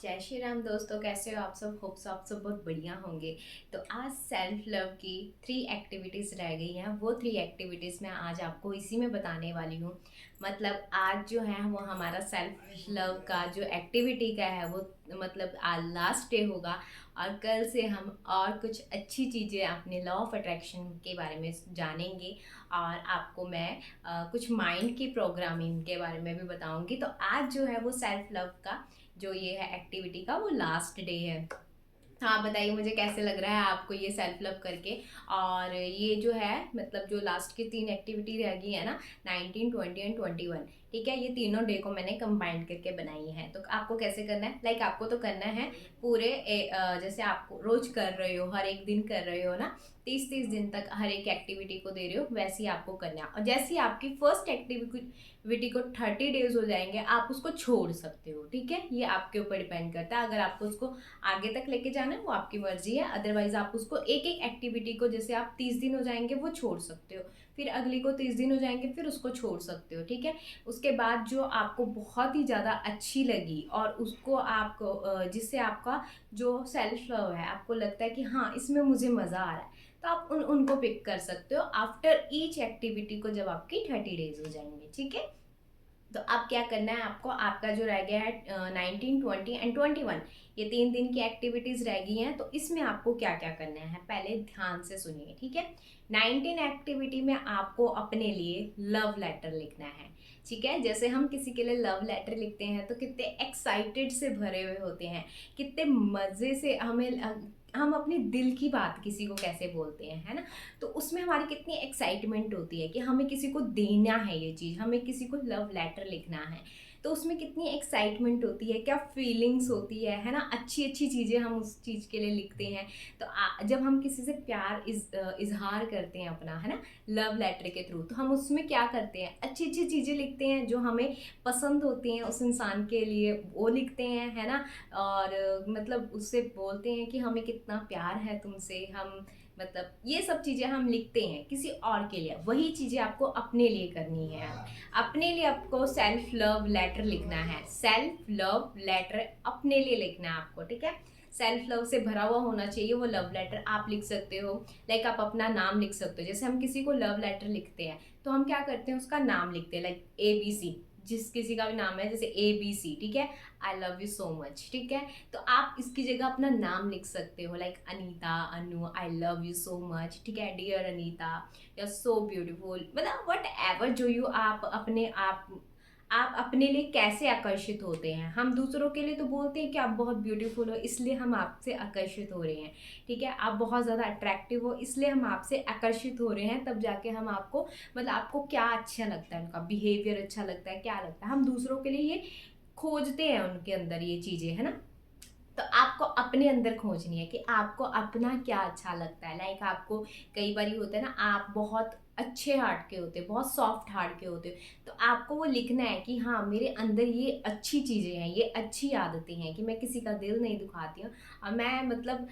जय श्री राम दोस्तों, कैसे हो आप सब। होप्स आप सब बहुत बढ़िया होंगे। तो आज सेल्फ लव की 3 एक्टिविटीज़ रह गई हैं। वो 3 एक्टिविटीज़ मैं आज आपको इसी में बताने वाली हूँ। मतलब आज जो है वो हमारा सेल्फ लव का जो एक्टिविटी का है वो मतलब आज लास्ट डे होगा। और कल से हम और कुछ अच्छी चीज़ें अपने लॉ ऑफ अट्रैक्शन के बारे में जानेंगे। और आपको मैं कुछ माइंड की प्रोग्रामिंग के बारे में भी बताऊंगी। तो आज जो है वो सेल्फ लव का जो ये है एक्टिविटी का वो लास्ट डे है। हाँ, बताइए मुझे कैसे लग रहा है आपको ये सेल्फ लव करके। और ये जो है मतलब जो लास्ट की 3 एक्टिविटी रह गई है ना, 19, 20 एंड 21, ठीक है। ये तीनों डे को मैंने कंबाइंड करके बनाई है। तो आपको कैसे करना है, लाइक आपको तो करना है पूरे जैसे आप रोज कर रहे हो, हर एक दिन कर रहे हो ना, 30-30 दिन तक हर एक एक्टिविटी को दे रहे हो, वैसे ही आपको करना है। और जैसे ही आपकी फर्स्ट एक्टिविटी को 30 डेज हो जाएंगे, आप उसको छोड़ सकते हो, ठीक है। ये आपके ऊपर डिपेंड करता है। अगर आपको उसको आगे तक लेके जाना है वो आपकी मर्जी है। अदरवाइज आप उसको एक एक एक्टिविटी को, जैसे आप 30 दिन हो जाएंगे वो छोड़ सकते हो, फिर अगली को 30 दिन हो जाएंगे फिर उसको छोड़ सकते हो, ठीक है। उसके बाद जो आपको बहुत ही ज़्यादा अच्छी लगी और उसको आपको जिससे आपका जो सेल्फ लव है आपको लगता है कि हाँ इसमें मुझे मज़ा आ रहा है, तो आप उनको पिक कर सकते हो आफ्टर ईच एक्टिविटी को, जब आपकी 30 डेज हो जाएंगे, ठीक है। तो अब क्या करना है आपको, आपका जो रह गया है 19, 20 एंड 21, ये 3 दिन की एक्टिविटीज रह गई हैं। तो इसमें आपको क्या क्या करना है पहले ध्यान से सुनिए, ठीक है। 19 एक्टिविटी में आपको अपने लिए लव लेटर लिखना है, ठीक है। जैसे हम किसी के लिए लव लेटर लिखते हैं तो कितने एक्साइटेड से भरे हुए होते हैं, कितने मज़े से हम अपने दिल की बात किसी को कैसे बोलते हैं, है ना। तो उसमें हमारी कितनी एक्साइटमेंट होती है कि हमें किसी को देना है ये चीज़, हमें किसी को लव लेटर लिखना है। तो उसमें कितनी एक्साइटमेंट होती है, क्या फीलिंग्स होती है ना। अच्छी अच्छी चीज़ें हम उस चीज़ के लिए लिखते हैं। तो जब हम किसी से प्यार इजहार करते हैं अपना, है ना, लव लेटर के थ्रू, तो हम उसमें क्या करते हैं, अच्छी अच्छी चीज़ें लिखते हैं जो हमें पसंद होती हैं उस इंसान के लिए, वो लिखते हैं, है ना। और मतलब उससे बोलते हैं कि हमें कितना प्यार है तुमसे, हम मतलब ये सब चीज़ें हम लिखते हैं किसी और के लिए। वही चीज़ें आपको अपने लिए करनी है। अपने लिए आपको सेल्फ लव लेटर लिखना है, सेल्फ लव लेटर अपने लिए लिखना है आपको, ठीक है। सेल्फ लव से भरा हुआ होना चाहिए वो लव लेटर। आप लिख सकते हो, लाइक आप अपना नाम लिख सकते हो। जैसे हम किसी को लव लेटर लिखते हैं तो हम क्या करते हैं, उसका नाम लिखते हैं, लाइक ABC, जिस किसी का भी नाम है जैसे ABC, ठीक है। आई लव यू सो मच, ठीक है। तो आप इसकी जगह अपना नाम लिख सकते हो, like Anita, Anu, I love you so much, ठीक है। Dear Anita, you are so beautiful, मतलब वट एवर जो यू आप अपने लिए कैसे आकर्षित होते हैं। हम दूसरों के लिए तो बोलते हैं कि आप बहुत ब्यूटीफुल हो, इसलिए हम आपसे आकर्षित हो रहे हैं, ठीक है। आप बहुत ज़्यादा अट्रैक्टिव हो, इसलिए हम आपसे आकर्षित हो रहे हैं। तब जाके हम आपको मतलब आपको क्या अच्छा लगता है, उनका बिहेवियर अच्छा लगता है, क्या लगता है, हम दूसरों के लिए ये खोजते हैं उनके अंदर ये चीज़ें, है ना। तो आपको अपने अंदर खोजनी है कि आपको अपना क्या अच्छा लगता है। लाइक आपको कई बार होता है ना, आप बहुत अच्छे हार्ट के होते हैं, बहुत सॉफ्ट हार्ट के होते हो, तो आपको वो लिखना है कि हाँ मेरे अंदर ये अच्छी चीज़ें हैं, ये अच्छी आदतें हैं कि मैं किसी का दिल नहीं दुखाती हूँ। और मैं मतलब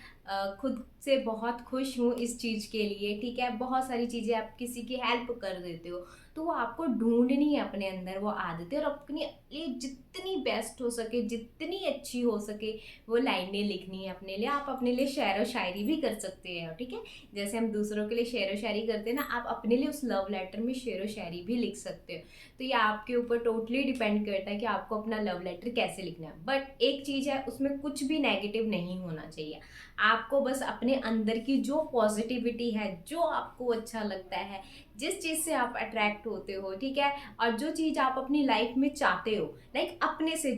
खुद से बहुत खुश हूँ इस चीज़ के लिए, ठीक है। बहुत सारी चीज़ें आप किसी की हेल्प कर देते हो, तो वो आपको ढूंढनी है अपने अंदर वो आदतें, और अपनी लिए जितनी बेस्ट हो सके, जितनी अच्छी हो सके वो लाइनें लिखनी है अपने लिए। आप अपने लिए शेर व शायरी भी कर सकते हैं, ठीक है। जैसे हम दूसरों के लिए शेर व शायरी करते हैं ना, आप अपने लिए उस लव लेटर में शेर व शायरी भी लिख सकते हो। तो ये आपके ऊपर टोटली डिपेंड करता है कि आपको अपना लव लेटर कैसे लिखना है। बट एक चीज़ है, उसमें कुछ भी नेगेटिव नहीं होना चाहिए। आपको बस अपने अंदर की जो पॉजिटिविटी है, जो आपको अच्छा लगता है, जिस चीज़ से आप अट्रैक्ट होते हो, ठीक है, और जो चीज़ आप अपनी लाइफ में चाहते हो, लाइक अपने से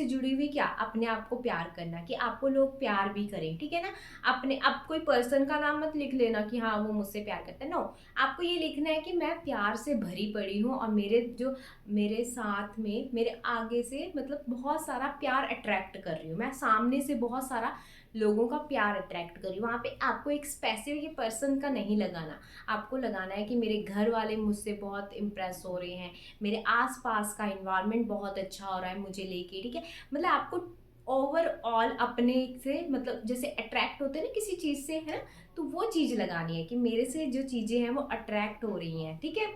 जुड़ी हुई क्या, अपने आप को प्यार करना, कि आपको लोग प्यार भी करें, ठीक है ना। अपने आप कोई पर्सन का नाम मत लिख लेना कि हाँ वो मुझसे प्यार करता है, नो। आपको ये लिखना है कि मैं प्यार से भरी पड़ी हूँ, और मेरे साथ में मेरे आगे से मतलब बहुत सारा प्यार अट्रैक्ट कर रही हूँ, मैं सामने से बहुत सारा लोगों का प्यार अट्रैक्ट कर रही हूँ। वहाँ पे आपको एक स्पेसिफिक पर्सन का नहीं लगाना, आपको लगाना है कि मेरे घर वाले मुझसे बहुत इम्प्रेस हो रहे हैं, मेरे आसपास का इन्वायरमेंट बहुत अच्छा हो रहा है मुझे लेके, ठीक है। मतलब आपको ओवरऑल अपने से मतलब जैसे अट्रैक्ट होते हैं ना किसी चीज़ से, है ना, तो वो चीज़ लगानी है कि मेरे से जो चीज़ें हैं वो अट्रैक्ट हो रही हैं, ठीक है।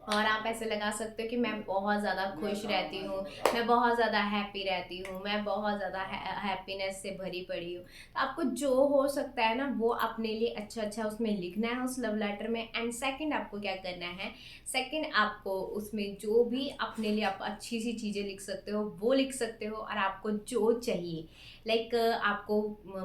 और आप ऐसे लगा सकते हो कि मैं बहुत ज़्यादा खुश रहती हूँ, मैं बहुत ज़्यादा हैप्पी रहती हूँ, मैं बहुत ज़्यादा हैप्पीनेस से भरी पड़ी हूँ। तो आपको जो हो सकता है ना वो अपने लिए अच्छा अच्छा उसमें लिखना है उस लव लेटर में। एंड सेकंड आपको क्या करना है, सेकंड आपको उसमें जो भी अपने लिए आप अच्छी सी चीज़ें लिख सकते हो वो लिख सकते हो, और आपको जो चाहिए लाइक आपको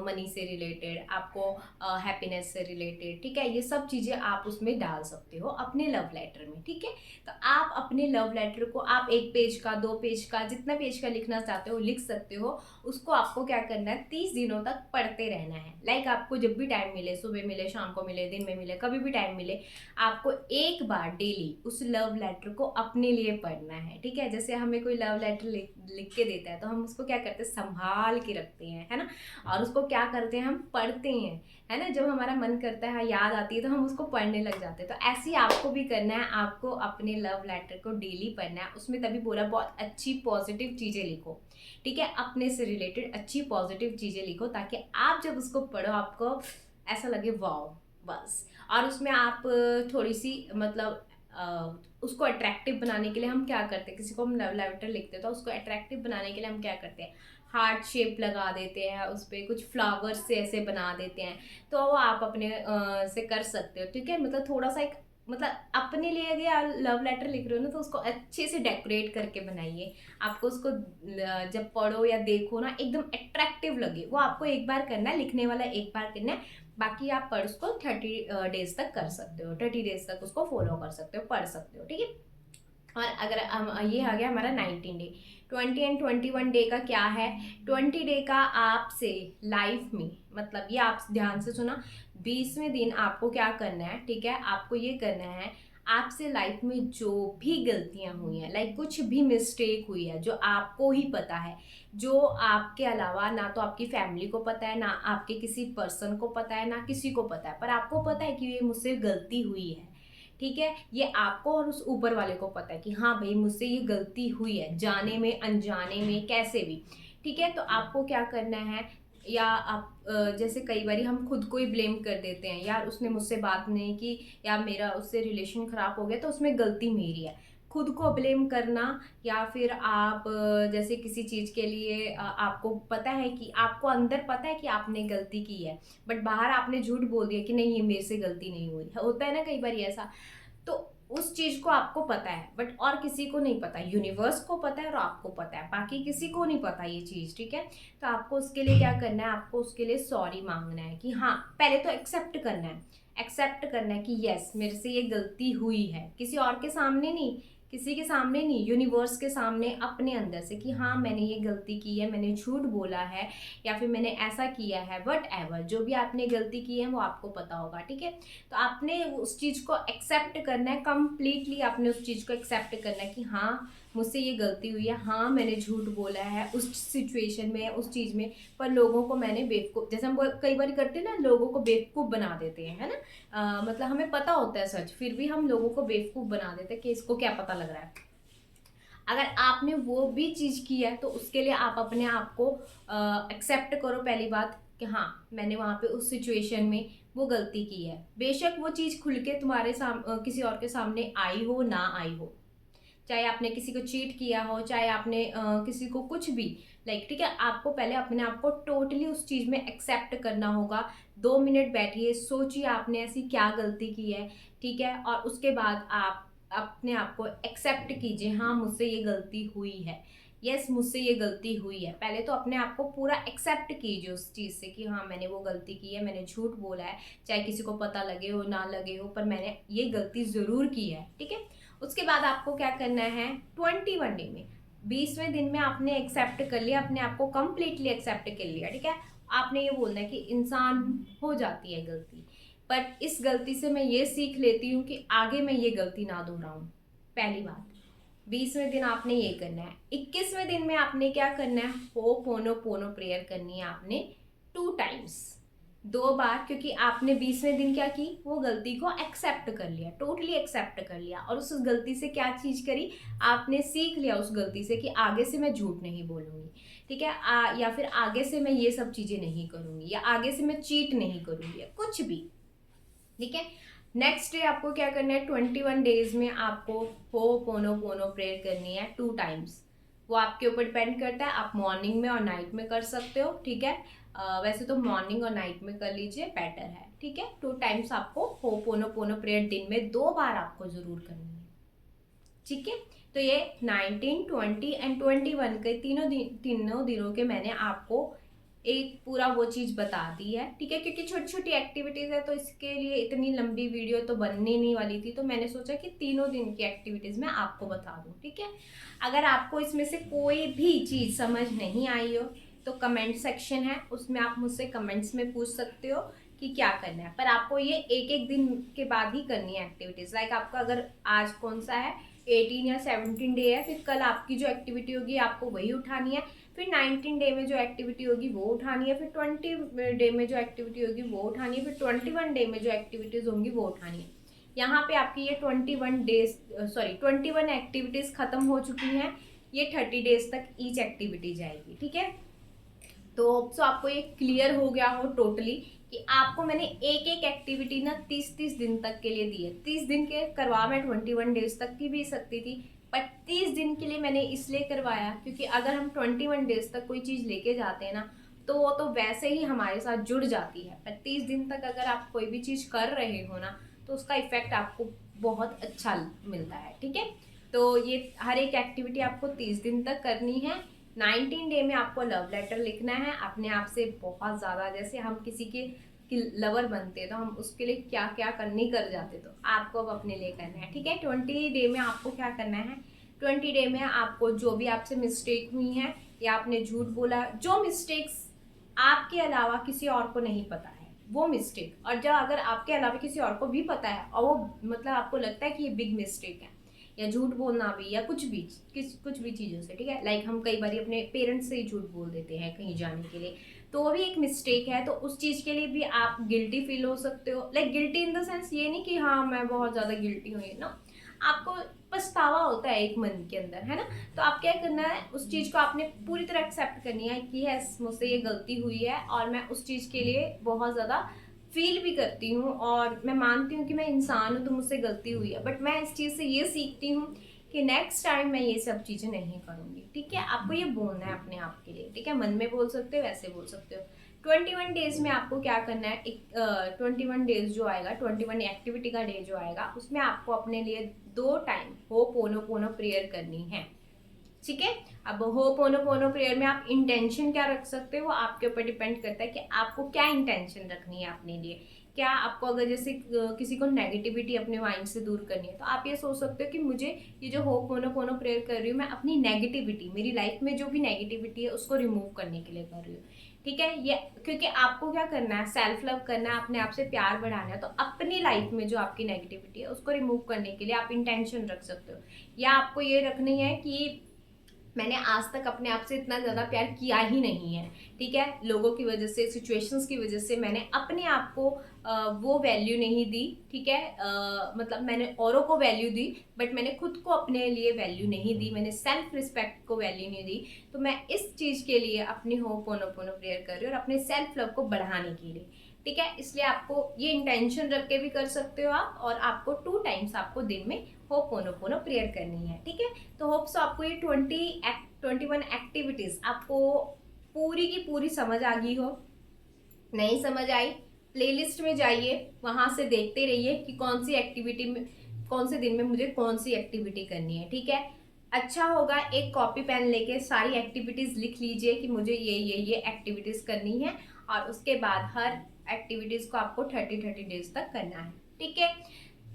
मनी से रिलेटेड, आपको हैप्पीनेस से रिलेटेड, ठीक है, ये सब चीज़ें आप उसमें डाल सकते हो अपने लव लेटर में। ठीक है, तो आप अपने लव लेटर को आप 1 पेज का, 2 पेज का, जितना पेज का लिखना चाहते हो लिख सकते हो। उसको आपको क्या करना है, 30 दिनों तक पढ़ते रहना है। लाइक आपको जब भी टाइम मिले, सुबह मिले, शाम को मिले, दिन में मिले, कभी भी टाइम मिले, आपको एक बार डेली उस लव लेटर को अपने लिए पढ़ना है। ठीक है, जैसे हमें कोई लव लेटर लिख के देता है तो हम उसको क्या करते हैं, संभाल के रखते हैं, है ना, और उसको क्या करते हैं, हम पढ़ते हैं, है ना, जब हमारा मन करता है, याद आती है तो हम उसको पढ़ने लग जाते हैं। तो ऐसे ही आपको भी करना है, आपको अपने लव लेटर को डेली पढ़ना है। उसमें तभी बोला बहुत अच्छी पॉजिटिव चीज़ें लिखो, ठीक है, अपने से रिलेटेड अच्छी पॉजिटिव चीज़ें लिखो, ताकि आप जब उसको पढ़ो आपको ऐसा लगे वाओ, बस। और उसमें आप थोड़ी सी मतलब उसको अट्रैक्टिव बनाने के लिए हम क्या करते हैं, किसी को हम लव लेटर लिखते हैं तो उसको अट्रैक्टिव बनाने के लिए हम क्या करते हैं, हार्ट शेप लगा देते हैं, उस पर कुछ फ्लावर्स से ऐसे बना देते हैं। तो वो आप अपने से कर सकते हो। ठीक है, मतलब थोड़ा सा एक मतलब अपने लिए अगर आप लव लेटर लिख रहे हो ना तो उसको अच्छे से डेकोरेट करके बनाइए। आपको उसको जब पढ़ो या देखो ना एकदम अट्रैक्टिव लगे। वो आपको एक बार करना है, लिखने वाला एक बार करना है, बाकी आप पढ़ उसको 30 डेज तक कर सकते हो, 30 डेज तक उसको फॉलो कर सकते हो, पढ़ सकते हो। ठीक है, और अगर ये आ गया हमारा 19 डे। 20 एंड 21 डे का क्या है, 20 डे का आपसे लाइफ में, मतलब ये आप ध्यान से सुना, 20वें दिन आपको क्या करना है, ठीक है, आपको ये करना है, आपसे लाइफ में जो भी गलतियां हुई हैं, लाइक कुछ भी मिस्टेक हुई है जो आपको ही पता है, जो आपके अलावा ना तो आपकी फैमिली को पता है, ना आपके किसी पर्सन को पता है, ना किसी को पता है, पर आपको पता है कि ये मुझसे गलती हुई है। ठीक है, ये आपको और उस ऊपर वाले को पता है कि हाँ भाई मुझसे ये गलती हुई है, जाने में अनजाने में कैसे भी। ठीक है, तो आपको क्या करना है, या आप जैसे कई बार हम खुद को ही ब्लेम कर देते हैं, यार उसने मुझसे बात नहीं की, या मेरा उससे रिलेशन खराब हो गया तो उसमें गलती मेरी है, खुद को ब्लेम करना। या फिर आप जैसे किसी चीज़ के लिए आपको पता है कि आपको अंदर पता है कि आपने गलती की है, बट बाहर आपने झूठ बोल दिया कि नहीं ये मेरे से गलती नहीं हुई, होता है ना कई बार ऐसा। तो उस चीज को आपको पता है बट और किसी को नहीं पता, यूनिवर्स को पता है और आपको पता है, बाकी किसी को नहीं पता ये चीज। ठीक है, तो आपको उसके लिए क्या करना है, आपको उसके लिए सॉरी मांगना है कि हाँ, पहले तो एक्सेप्ट करना है, एक्सेप्ट करना है कि यस मेरे से ये गलती हुई है, किसी और के सामने नहीं, किसी के सामने नहीं, यूनिवर्स के सामने, अपने अंदर से कि हाँ मैंने ये गलती की है, मैंने झूठ बोला है, या फिर मैंने ऐसा किया है, वट एवर जो भी आपने गलती की है वो आपको पता होगा। ठीक है, तो आपने उस चीज़ को एक्सेप्ट करना है, कंप्लीटली आपने उस चीज़ को एक्सेप्ट करना है कि हाँ मुझसे ये गलती हुई है, हाँ मैंने झूठ बोला है उस सिचुएशन में, उस चीज़ में, पर लोगों को मैंने बेवकूफ़, जैसे हम कई बार करते हैं ना, लोगों को बेवकूफ़ बना देते हैं, है ना, मतलब हमें पता होता है सच, फिर भी हम लोगों को बेवकूफ़ बना देते हैं कि इसको क्या पता लग रहा है। अगर आपने वो भी चीज़ की है तो उसके लिए आप अपने आप को एक्सेप्ट करो, पहली बात कि हाँ मैंने वहाँ पे उस सिचुएशन में वो गलती की है, बेशक वो चीज़ खुल के तुम्हारे किसी और के सामने आई हो ना आई हो, चाहे आपने किसी को चीट किया हो, चाहे आपने किसी को कुछ भी, लाइक ठीक है, आपको पहले अपने आप को टोटली उस चीज़ में एक्सेप्ट करना होगा। 2 मिनट बैठिए, सोचिए आपने ऐसी क्या गलती की है, ठीक है, और उसके बाद आप अपने आप को एक्सेप्ट कीजिए, हाँ मुझसे ये गलती हुई है, यस मुझसे ये गलती हुई है। पहले तो अपने आप को पूरा एक्सेप्ट कीजिए उस चीज़ से कि हाँ मैंने वो गलती की है, मैंने झूठ बोला है, चाहे किसी को पता लगे हो ना लगे हो, पर मैंने ये गलती ज़रूर की है। ठीक है, उसके बाद आपको क्या करना है, 21 डे में, 20वें दिन में आपने एक्सेप्ट कर लिया, अपने आप को कंप्लीटली एक्सेप्ट कर लिया। ठीक है, आपने ये बोलना है कि इंसान हो जाती है गलती, पर इस गलती से मैं ये सीख लेती हूँ कि आगे मैं ये गलती ना दोहराऊं, पहली बात। 20वें दिन आपने ये करना है। 21वें दिन में आपने क्या करना है, होपोनोपोनो प्रेयर करनी है आपने 2 टाइम्स, 2 बार, क्योंकि आपने 20वें दिन क्या की, वो गलती को एक्सेप्ट कर लिया, टोटली एक्सेप्ट कर लिया, और उस गलती से क्या चीज करी, आपने सीख लिया उस गलती से कि आगे से मैं झूठ नहीं बोलूंगी। ठीक है, या फिर आगे से मैं ये सब चीजें नहीं करूंगी, या आगे से मैं चीट नहीं करूंगी, या कुछ भी। ठीक है, नेक्स्ट डे आपको क्या करना है, 21 डेज में आपको होपोनोपोनो प्रेयर करनी है 2 टाइम्स। वो आपके ऊपर डिपेंड करता है, आप मॉर्निंग में और नाइट में कर सकते हो, ठीक है। वैसे तो मॉर्निंग और नाइट में कर लीजिए, बेटर है, ठीक है। 2 टाइम्स आपको होपोनोपोनो प्रेयर दिन में 2 बार आपको जरूर करनी है, ठीक है। तो ये 19, 20 एंड 21 के तीनों दिनों के मैंने आपको एक पूरा वो चीज बता दी है, ठीक है। क्योंकि छोटी छोटी एक्टिविटीज है तो इसके लिए इतनी लंबी वीडियो तो बनने नहीं वाली थी, तो मैंने सोचा कि तीनों दिन की एक्टिविटीज मैं आपको बता दूं, ठीक है। अगर आपको इसमें से कोई भी चीज समझ नहीं आई हो तो कमेंट सेक्शन है, उसमें आप मुझसे कमेंट्स में पूछ सकते हो कि क्या करना है। पर आपको ये एक एक दिन के बाद ही करनी है एक्टिविटीज। लाइक आपका अगर आज कौन सा है 18 या 17 डे है, फिर कल आपकी जो एक्टिविटी होगी आपको वही उठानी है। फिर 19 डे में जो एक्टिविटी होगी वो उठानी है। फिर 20 डे में जो एक्टिविटी होगी वो उठानी है। फिर 21 डे में जो एक्टिविटीज होंगी वो उठानी है। यहाँ पे आपकी ये 21 एक्टिविटीज खत्म हो चुकी हैं। ये 30 डेज तक ईच एक्टिविटी जाएगी, ठीक है। तो आपको ये क्लियर हो गया हो टोटली कि आपको मैंने एक एक एक्टिविटी ना 30-30 दिन तक के लिए दी है। 30 दिन के करवा मैं 21 डेज तक की भी सकती थी, पर 30 दिन के लिए मैंने इसलिए करवाया क्योंकि अगर हम 21 डेज तक कोई चीज़ लेके जाते हैं ना तो वो तो वैसे ही हमारे साथ जुड़ जाती है। पर 30 दिन तक अगर आप कोई भी चीज़ कर रहे हो ना तो उसका इफेक्ट आपको बहुत अच्छा मिलता है, ठीक है। तो ये हर एक एक्टिविटी आपको 30 दिन तक करनी है। 19 डे में आपको लव लेटर लिखना है अपने आप से बहुत ज़्यादा। जैसे हम किसी के लवर बनते हैं तो हम उसके लिए क्या क्या करनी कर जाते, तो आपको अब अपने लिए करना है, ठीक है। 20 डे में आपको क्या करना है, 20 डे में आपको जो भी आपसे मिस्टेक हुई है या आपने झूठ बोला, जो मिस्टेक्स आपके अलावा किसी और को नहीं पता है वो मिस्टेक, और जब अगर आपके अलावा किसी और को भी पता है और वो मतलब आपको लगता है कि ये बिग मिस्टेक है या झूठ बोलना भी या कुछ भी कुछ भी चीज़ों से, ठीक है। लाइक हम कई बार अपने पेरेंट्स से ही झूठ बोल देते हैं कहीं जाने के लिए, तो वो भी एक मिस्टेक है। तो उस चीज़ के लिए भी आप गिल्टी फील हो सकते हो। Like guilty in the sense ये नहीं कि हाँ मैं बहुत ज़्यादा गिल्टी हूँ, ना, आपको पछतावा होता है एक मन के अंदर, है ना। तो आप क्या करना है, उस चीज़ को आपने पूरी तरह एक्सेप्ट करनी है कि यस मुझसे ये गलती हुई है और मैं उस चीज़ के लिए बहुत ज़्यादा फील भी करती हूँ और मैं मानती हूँ कि मैं इंसान हूँ तो मुझसे गलती हुई है। बट मैं इस चीज़ से ये सीखती हूँ कि नेक्स्ट टाइम मैं ये सब चीज़ें नहीं करूँगी, ठीक है। आपको ये बोलना है अपने आप के लिए, ठीक है। मन में बोल सकते हो, वैसे बोल सकते हो। 21 डेज में आपको क्या करना है, एक 21 डेज जो आएगा, 21 एक्टिविटी का डे जो आएगा उसमें आपको अपने लिए 2 टाइम होपोनोपोनो प्रेयर करनी है, ठीक है। अब होपोनोपोनो प्रेयर में आप इंटेंशन क्या रख सकते हो वो आपके ऊपर डिपेंड करता है कि आपको क्या इंटेंशन रखनी है अपने लिए। क्या आपको अगर जैसे किसी को नेगेटिविटी अपने माइंड से दूर करनी है तो आप ये सोच सकते हो कि मुझे ये जो होपोनोपोनो प्रेयर कर रही हूँ मैं अपनी नेगेटिविटी, मेरी लाइफ में जो भी नेगेटिविटी है उसको रिमूव करने के लिए कर रही हूँ, ठीक है। ये क्योंकि आपको क्या करना है, सेल्फ लव करना है, अपने आप से प्यार बढ़ाना है। तो अपनी लाइफ में जो आपकी नेगेटिविटी है उसको रिमूव करने के लिए आप इंटेंशन रख सकते हो। या आपको ये रखनी है कि मैंने आज तक अपने आप से इतना ज़्यादा प्यार किया ही नहीं है, ठीक है। लोगों की वजह से, सिचुएशंस की वजह से मैंने अपने आप को वो वैल्यू नहीं दी, ठीक है। मतलब मैंने औरों को वैल्यू दी बट मैंने खुद को अपने लिए वैल्यू नहीं दी, मैंने सेल्फ रिस्पेक्ट को वैल्यू नहीं दी। तो मैं इस चीज़ के लिए अपनी होपोनोपोनो प्रेयर कर रही हूँ और अपने सेल्फ लव को बढ़ाने के लिए, ठीक है। इसलिए आपको ये इंटेंशन रख के भी कर सकते हो आप, और आपको 2 टाइम्स आपको दिन में होपोनोपोनो प्रेयर करनी है, ठीक है। तो होप्स आपको ये 21 एक्टिविटीज आपको पूरी की पूरी समझ आ गई हो। नहीं समझ आई, प्लेलिस्ट में जाइए, वहां से देखते रहिए कि कौन सी एक्टिविटी में कौन से दिन में मुझे कौन सी एक्टिविटी करनी है, ठीक है। अच्छा होगा एक कॉपी पेन लेके सारी एक्टिविटीज लिख लीजिए कि मुझे ये एक्टिविटीज करनी है, और उसके बाद हर एक्टिविटीज को आपको 30 डेज तक करना है, ठीक है।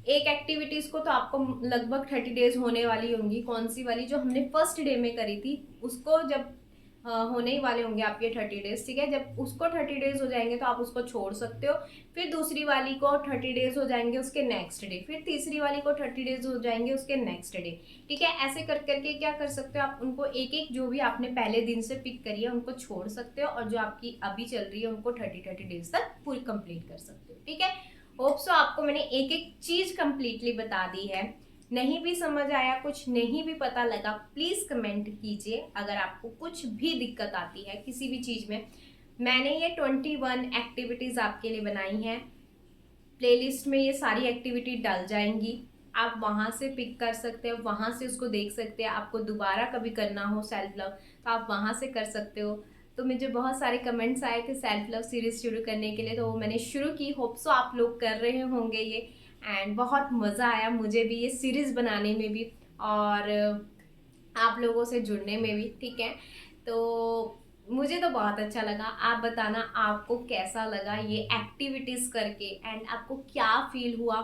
एक एक्टिविटीज को तो आपको लगभग 30 डेज होने वाली होंगी। कौन सी वाली, जो हमने फर्स्ट डे में करी थी उसको जब होने ही वाले होंगे आपके 30 डेज, ठीक है। जब उसको 30 डेज हो जाएंगे तो आप उसको छोड़ सकते हो। फिर दूसरी वाली को 30 डेज हो जाएंगे उसके नेक्स्ट डे, फिर तीसरी वाली को 30 डेज हो जाएंगे उसके नेक्स्ट डे, ठीक है। ऐसे कर करके क्या कर सकते हो आप, उनको एक एक जो भी आपने पहले दिन से पिक करी है उनको छोड़ सकते हो, और जो आपकी अभी चल रही है उनको 30 डेज तक पूरी कंप्लीट कर सकते हो, ठीक है। होप सो आपको मैंने एक एक चीज कंप्लीटली बता दी है। नहीं भी समझ आया, कुछ नहीं भी पता लगा, प्लीज कमेंट कीजिए। अगर आपको कुछ भी दिक्कत आती है किसी भी चीज में, मैंने ये 21 एक्टिविटीज आपके लिए बनाई हैं। प्लेलिस्ट में ये सारी एक्टिविटी डल जाएंगी, आप वहाँ से पिक कर सकते हो, वहाँ से उसको देख सकते हैं। आपको दोबारा कभी करना हो सेल्फ लव तो आप वहाँ से कर सकते हो। तो मुझे बहुत सारे कमेंट्स आए थे सेल्फ लव सीरीज़ शुरू करने के लिए, तो वो मैंने शुरू की। होप सो आप लोग कर रहे होंगे ये, एंड बहुत मज़ा आया मुझे भी ये सीरीज़ बनाने में भी और आप लोगों से जुड़ने में भी। ठीक है, तो मुझे तो बहुत अच्छा लगा। आप बताना आपको कैसा लगा ये एक्टिविटीज़ करके, एंड आपको क्या फील हुआ।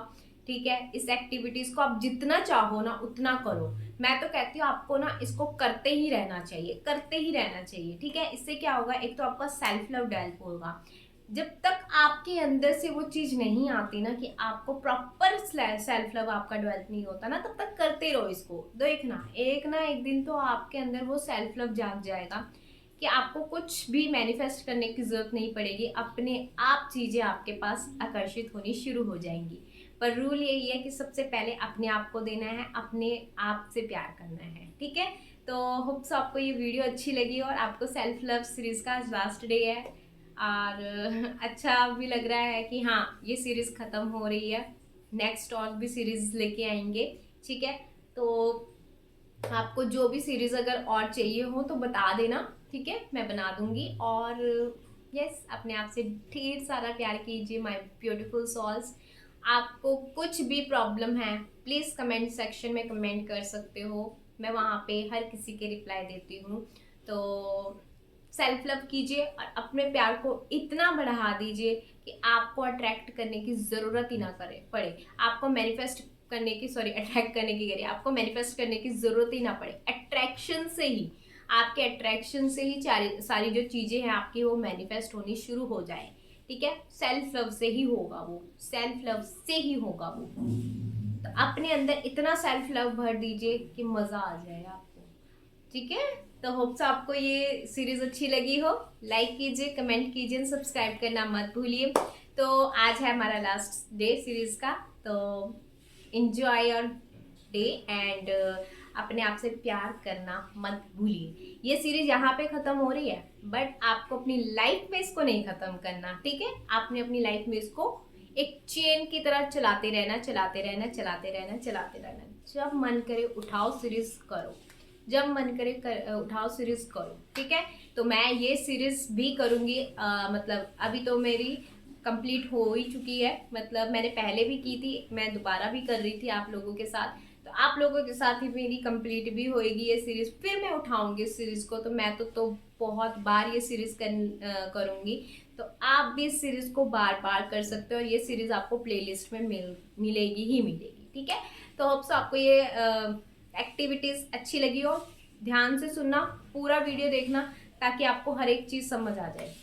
ठीक है, इस एक्टिविटीज़ को आप जितना चाहो ना उतना करो। मैं तो कहती हूँ आपको ना इसको करते ही रहना चाहिए, करते ही रहना चाहिए। ठीक है, इससे क्या होगा, एक तो आपका सेल्फ लव डेवलप होगा। जब तक आपके अंदर से वो चीज़ नहीं आती ना कि आपको प्रॉपर सेल्फ लव आपका डेवलप नहीं होता ना, तब तक करते रहो इसको। देखना एक ना एक दिन तो आपके अंदर वो सेल्फ लव जाग जाएगा कि आपको कुछ भी मैनिफेस्ट करने की जरूरत नहीं पड़ेगी, अपने आप चीज़ें आपके पास आकर्षित होनी शुरू हो जाएंगी। पर रूल यही है कि सबसे पहले अपने आप को देना है, अपने आप से प्यार करना है। ठीक है, तो होप्स आपको ये वीडियो अच्छी लगी और आपको सेल्फ लव सीरीज़ का लास्ट डे है और अच्छा भी लग रहा है कि हाँ ये सीरीज़ ख़त्म हो रही है, नेक्स्ट और भी सीरीज़ लेके आएंगे। ठीक है, तो आपको जो भी सीरीज़ अगर और चाहिए हो तो बता देना। ठीक है, मैं बना दूंगी। और यस, अपने आप से ढेर सारा प्यार कीजिए माय ब्यूटीफुल सोल्स। आपको कुछ भी प्रॉब्लम है प्लीज़ कमेंट सेक्शन में कमेंट कर सकते हो, मैं वहाँ पे हर किसी के रिप्लाई देती हूँ। तो सेल्फ लव कीजिए और अपने प्यार को इतना बढ़ा दीजिए कि आपको अट्रैक्ट करने की ज़रूरत ही ना करे पड़े, आपको मैनिफेस्ट करने की, सॉरी अट्रैक्ट करने की करिए, आपको मैनिफेस्ट करने की ज़रूरत ही ना पड़े। अट्रैक्शन से ही, आपके अट्रैक्शन से ही सारी जो चीज़ें हैं आपकी वो मैनिफेस्ट होनी शुरू हो जाए। ठीक है, सेल्फ लव से ही होगा वो, सेल्फ लव से ही होगा वो। तो अपने अंदर इतना सेल्फ लव भर दीजिए कि मज़ा आ जाए आपको। ठीक है, तो होप्स आपको ये सीरीज़ अच्छी लगी हो। लाइक कीजिए, कमेंट कीजिए, सब्सक्राइब करना मत भूलिए। तो आज है हमारा लास्ट डे सीरीज़ का, तो इंजॉय योर डे एंड अपने आप से प्यार करना मत भूलिए। ये सीरीज यहाँ पे ख़त्म हो रही है, बट आपको अपनी लाइफ में इसको नहीं ख़त्म करना। ठीक है, आपने अपनी लाइफ में इसको एक चेन की तरह चलाते रहना, चलाते रहना, चलाते रहना, चलाते रहना। जब मन करे उठाओ सीरीज करो, जब मन करे उठाओ सीरीज करो। ठीक है, तो मैं ये सीरीज भी करूँगी। मतलब अभी तो मेरी कंप्लीट हो ही चुकी है, मतलब मैंने पहले भी की थी, मैं दोबारा भी कर रही थी आप लोगों के साथ। तो आप लोगों के साथ ही मेरी कंप्लीट भी होएगी ये सीरीज़, फिर मैं उठाऊंगी इस सीरीज़ को। तो मैं तो बहुत बार ये सीरीज़ करूँगी। तो आप भी इस सीरीज़ को बार बार कर सकते हो और ये सीरीज़ आपको प्लेलिस्ट में मिलेगी ही मिलेगी। ठीक है, तो होप्स आपको ये एक्टिविटीज़ अच्छी लगी हो। ध्यान से सुनना, पूरा वीडियो देखना ताकि आपको हर एक चीज़ समझ आ जाए।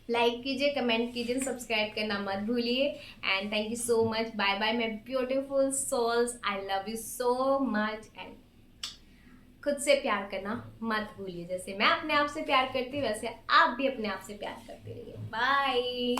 लाइक कीजिए, कमेंट कीजिए, सब्सक्राइब करना मत भूलिए। And thank you so much, bye bye my beautiful souls, I love you so much. And खुद से प्यार करना मत भूलिए, जैसे मैं अपने आप से प्यार करती हूँ वैसे आप भी अपने आप से प्यार करते रहिए। बाय।